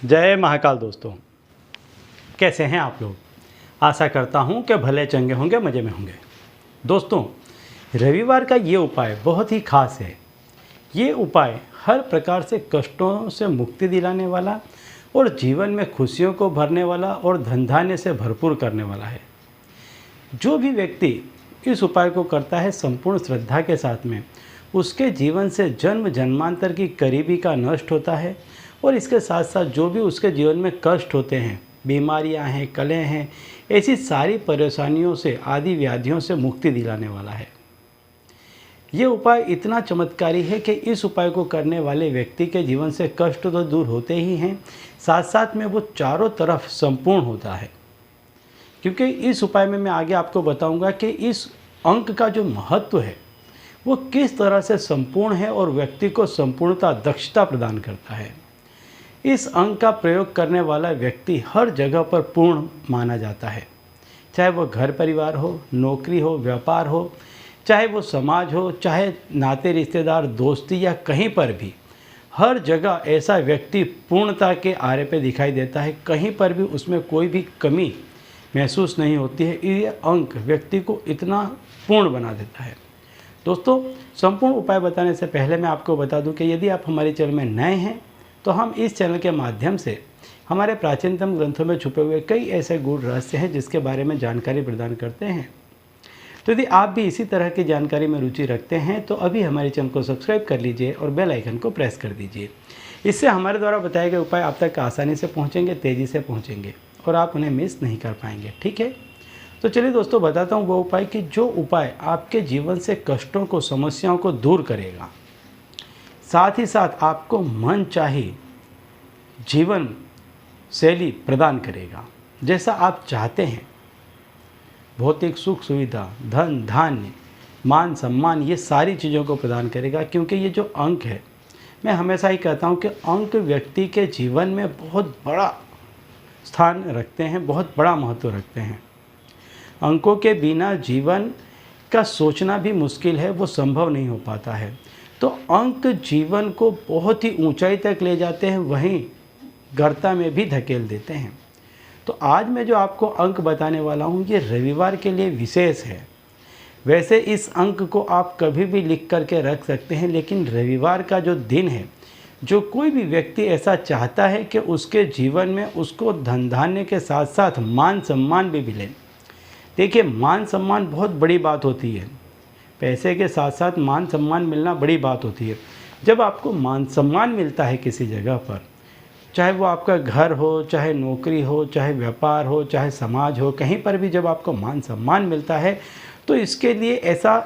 जय महाकाल दोस्तों, कैसे हैं आप लोग। आशा करता हूं कि भले चंगे होंगे, मज़े में होंगे। दोस्तों, रविवार का ये उपाय बहुत ही खास है। ये उपाय हर प्रकार से कष्टों से मुक्ति दिलाने वाला और जीवन में खुशियों को भरने वाला और धन धान्य से भरपूर करने वाला है। जो भी व्यक्ति इस उपाय को करता है संपूर्ण श्रद्धा के साथ में, उसके जीवन से जन्म जन्मांतर की करीबी का नष्ट होता है और इसके साथ साथ जो भी उसके जीवन में कष्ट होते हैं, बीमारियां हैं, कलें हैं, ऐसी सारी परेशानियों से, आदि व्याधियों से मुक्ति दिलाने वाला है। ये उपाय इतना चमत्कारी है कि इस उपाय को करने वाले व्यक्ति के जीवन से कष्ट तो दूर होते ही हैं, साथ साथ में वो चारों तरफ संपूर्ण होता है। क्योंकि इस उपाय में मैं आगे आपको बताऊंगा कि इस अंक का जो महत्व है वो किस तरह से संपूर्ण है और व्यक्ति को संपूर्णता, दक्षता प्रदान करता है। इस अंक का प्रयोग करने वाला व्यक्ति हर जगह पर पूर्ण माना जाता है, चाहे वो घर परिवार हो, नौकरी हो, व्यापार हो, चाहे वो समाज हो, चाहे नाते रिश्तेदार, दोस्ती या कहीं पर भी। हर जगह ऐसा व्यक्ति पूर्णता के आरे पे दिखाई देता है, कहीं पर भी उसमें कोई भी कमी महसूस नहीं होती है। ये अंक व्यक्ति को इतना पूर्ण बना देता है। दोस्तों, संपूर्ण उपाय बताने से पहले मैं आपको बता दूं कि यदि आप हमारे चैनल में नए हैं तो हम इस चैनल के माध्यम से हमारे प्राचीनतम ग्रंथों में छुपे हुए कई ऐसे गूढ़ रहस्य हैं जिसके बारे में जानकारी प्रदान करते हैं। तो यदि आप भी इसी तरह की जानकारी में रुचि रखते हैं तो अभी हमारे चैनल को सब्सक्राइब कर लीजिए और बेल आइकन को प्रेस कर दीजिए। इससे हमारे द्वारा बताए गए उपाय आप तक आसानी से पहुँचेंगे, तेज़ी से पहुँचेंगे और आप उन्हें मिस नहीं कर पाएंगे। ठीक है, तो चलिए दोस्तों, बताता हूँ वो उपाय कि जो उपाय आपके जीवन से कष्टों को, समस्याओं को दूर करेगा, साथ ही साथ आपको मन चाही जीवन शैली प्रदान करेगा, जैसा आप चाहते हैं। भौतिक सुख सुविधा, धन धान्य, मान सम्मान, ये सारी चीज़ों को प्रदान करेगा। क्योंकि ये जो अंक है, मैं हमेशा ही कहता हूँ कि अंक व्यक्ति के जीवन में बहुत बड़ा स्थान रखते हैं, बहुत बड़ा महत्व रखते हैं। अंकों के बिना जीवन का सोचना भी मुश्किल है, वो संभव नहीं हो पाता है। तो अंक जीवन को बहुत ही ऊंचाई तक ले जाते हैं, वहीं गर्ता में भी धकेल देते हैं। तो आज मैं जो आपको अंक बताने वाला हूँ ये रविवार के लिए विशेष है। वैसे इस अंक को आप कभी भी लिख करके रख सकते हैं, लेकिन रविवार का जो दिन है, जो कोई भी व्यक्ति ऐसा चाहता है कि उसके जीवन में उसको धन धान्य के साथ साथ मान सम्मान भी मिले। देखिए, मान सम्मान बहुत बड़ी बात होती है। पैसे के साथ साथ मान सम्मान मिलना बड़ी बात होती है। जब आपको मान सम्मान मिलता है किसी जगह पर, चाहे वो आपका घर हो, चाहे नौकरी हो, चाहे व्यापार हो, चाहे समाज हो, कहीं पर भी जब आपको मान सम्मान मिलता है तो इसके लिए ऐसा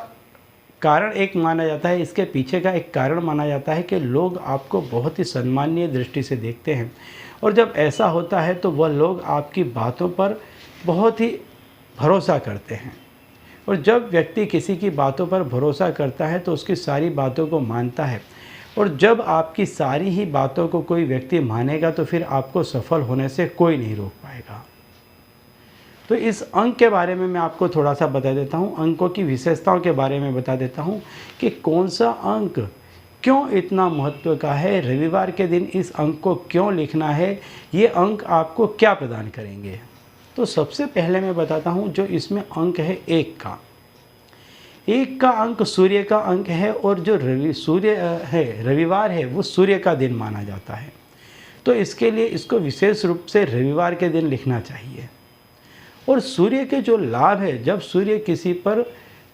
कारण एक माना जाता है, इसके पीछे का एक कारण माना जाता है कि लोग आपको बहुत ही सम्मानीय दृष्टि से देखते हैं। और जब ऐसा होता है तो वह लोग आपकी बातों पर बहुत ही भरोसा करते हैं। और जब व्यक्ति किसी की बातों पर भरोसा करता है तो उसकी सारी बातों को मानता है। और जब आपकी सारी ही बातों को कोई व्यक्ति मानेगा तो फिर आपको सफल होने से कोई नहीं रोक पाएगा। तो इस अंक के बारे में मैं आपको थोड़ा सा बता देता हूँ, अंकों की विशेषताओं के बारे में बता देता हूँ कि कौन सा अंक क्यों इतना महत्व का है, रविवार के दिन इस अंक को क्यों लिखना है, ये अंक आपको क्या प्रदान करेंगे। तो सबसे पहले मैं बताता हूँ जो इसमें अंक है एक का अंक सूर्य का अंक है। और जो रविवार है वो सूर्य का दिन माना जाता है। तो इसके लिए इसको विशेष रूप से रविवार के दिन लिखना चाहिए। और सूर्य के जो लाभ है, जब सूर्य किसी पर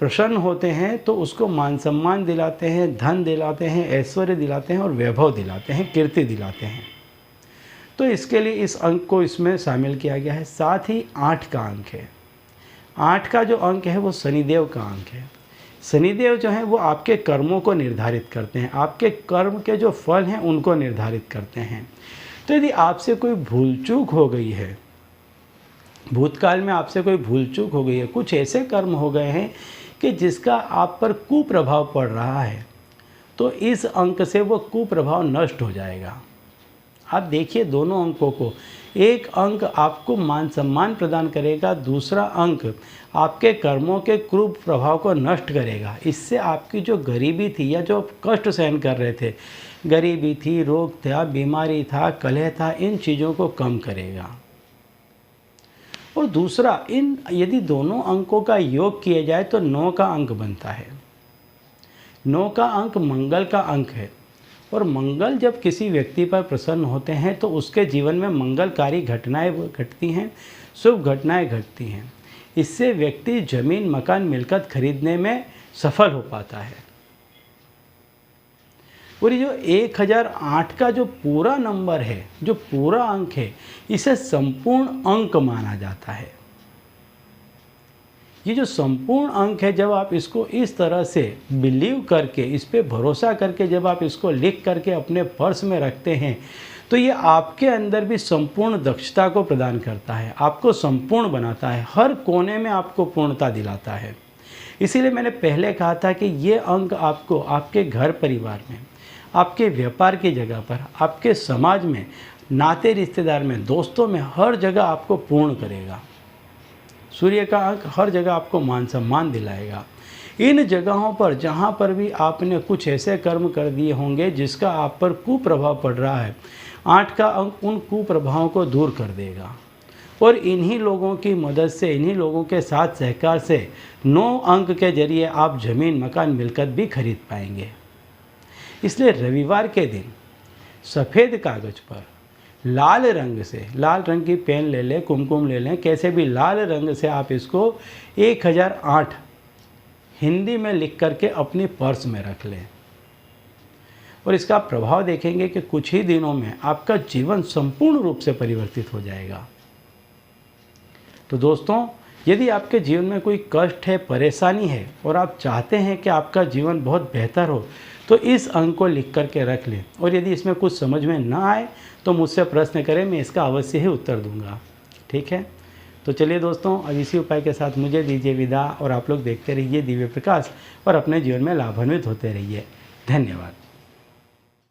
प्रसन्न होते हैं तो उसको मान सम्मान दिलाते हैं, धन दिलाते हैं, ऐश्वर्य दिलाते हैं और वैभव दिलाते हैं, कीर्ति दिलाते हैं। तो इसके लिए इस अंक को इसमें शामिल किया गया है। साथ ही 8 का अंक है। 8 का जो अंक है वो शनिदेव का अंक है। शनिदेव जो है वो आपके कर्मों को निर्धारित करते हैं, आपके कर्म के जो फल हैं उनको निर्धारित करते हैं। तो यदि आपसे कोई भूल चूक हो गई है, भूतकाल में आपसे कोई भूल चूक हो गई है, कुछ ऐसे कर्म हो गए हैं कि जिसका आप पर कुप्रभाव पड़ रहा है, तो इस अंक से वो कुप्रभाव नष्ट हो जाएगा। आप देखिए दोनों अंकों को, एक अंक आपको मान सम्मान प्रदान करेगा, दूसरा अंक आपके कर्मों के क्रूर प्रभाव को नष्ट करेगा। इससे आपकी जो गरीबी थी या जो कष्ट सहन कर रहे थे, गरीबी थी, रोग था, बीमारी था, कलह था, इन चीज़ों को कम करेगा। और दूसरा, इन यदि दोनों अंकों का योग किया जाए तो 9 का अंक बनता है। 9 का अंक मंगल का अंक है, और मंगल जब किसी व्यक्ति पर प्रसन्न होते हैं तो उसके जीवन में मंगलकारी घटनाएं घटती हैं, शुभ घटनाएं घटती हैं। इससे व्यक्ति जमीन, मकान, मिलकत खरीदने में सफल हो पाता है। और ये जो 1008 का जो पूरा नंबर है, जो पूरा अंक है, इसे संपूर्ण अंक माना जाता है। ये जो संपूर्ण अंक है, जब आप इसको इस तरह से बिलीव करके, इस पे भरोसा करके जब आप इसको लिख करके अपने पर्स में रखते हैं, तो ये आपके अंदर भी संपूर्ण दक्षता को प्रदान करता है, आपको संपूर्ण बनाता है, हर कोने में आपको पूर्णता दिलाता है। इसीलिए मैंने पहले कहा था कि ये अंक आपको आपके घर परिवार में, आपके व्यापार की जगह पर, आपके समाज में, नाते रिश्तेदार में, दोस्तों में, हर जगह आपको पूर्ण करेगा। सूर्य का अंक हर जगह आपको मान सम्मान दिलाएगा। इन जगहों पर जहाँ पर भी आपने कुछ ऐसे कर्म कर दिए होंगे जिसका आप पर कुप्रभाव पड़ रहा है, 8 का अंक उन कुप्रभावों को दूर कर देगा। और इन्हीं लोगों की मदद से, इन्हीं लोगों के साथ सहकार से 9 अंक के जरिए आप ज़मीन, मकान, मिलकत भी खरीद पाएंगे। इसलिए रविवार के दिन सफ़ेद कागज़ पर लाल रंग से, लाल रंग की पेन ले लें, कुमकुम ले लें, कैसे भी लाल रंग से आप इसको 1008 हिंदी में लिख करके अपनी पर्स में रख लें। और इसका प्रभाव देखेंगे कि कुछ ही दिनों में आपका जीवन संपूर्ण रूप से परिवर्तित हो जाएगा। तो दोस्तों, यदि आपके जीवन में कोई कष्ट है, परेशानी है, और आप चाहते हैं कि आपका जीवन बहुत बेहतर हो, तो इस अंक को लिख करके रख लें। और यदि इसमें कुछ समझ में ना आए तो मुझसे प्रश्न करें, मैं इसका अवश्य ही उत्तर दूंगा। ठीक है, तो चलिए दोस्तों, अब इसी उपाय के साथ मुझे दीजिए विदा, और आप लोग देखते रहिए दिव्य प्रकाश और अपने जीवन में लाभान्वित होते रहिए। धन्यवाद।